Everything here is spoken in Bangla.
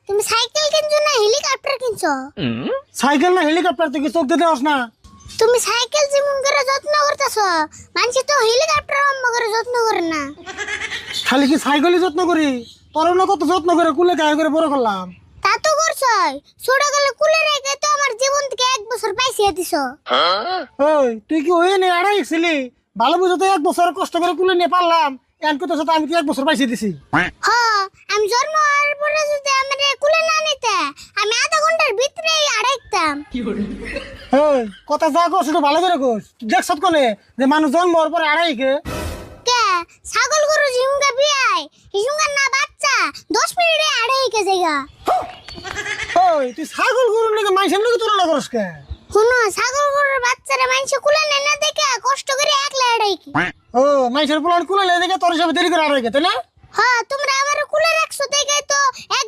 তুমি সাইকেল কিনছো না হেলিকপ্টার কিনছো? সাইকেল না হেলিকপ্টার থেকে চোখ দিতে আস না। তুমি সাইকেল যেমন করে যত্ন করতেছো, মানুষ তো হেলিকপ্টার অম্ম করে যত্ন করে না। খালি কি সাইকেলই যত্ন করি? তোর না কত যত্ন করে কুলে গায়ে করে বড় করলাম। তা তো করছই, ছোটকালে কুলে রেখে তো আমার জীবন থেকে 1 বছর পাইছিয়ে দিছো। ওই তুই কি ওই নিয়ে আড়াই ছিলি? ভালো বুঝতে 1 বছর কষ্ট করে কুলে নিয়ে পারলাম, এন কথা সাথে আমি কি 1 বছর পাইছি দিছি? হ, আমি জন্ম হওয়ার পরে যদি আমার কুলে না নিতে, আমি আধা ঘন্টার ভিতরেই আড়াইতাম। ওই কথা যা কর সেটা ভালো করে কর। তুই দেখছ কোনে যে মানুষ জন্ম হওয়ার পরে আড়াই কে? কে ছাগল গরু ঝিমুকা বিয়াই হিসুঙ্গার না বাচ্চা 10 মিনিটে আড়াই কে জায়গা। ওই তুই ছাগল গরুর নাকি মাইসের নাকি তুলনা করস কে? শুনো, ছাগল গরুর বাচ্চারা মানুষে কুলে নেয় না দেখে কষ্ট করে একলা আড়াই কি। ও মাইসের পোলার কুলে লে দেখে তোর হিসাবে দেরি করে আড়াই কে, তাই না? হ্যাঁ, তোমরা আমার কুলে রাখছো দেখে তো 1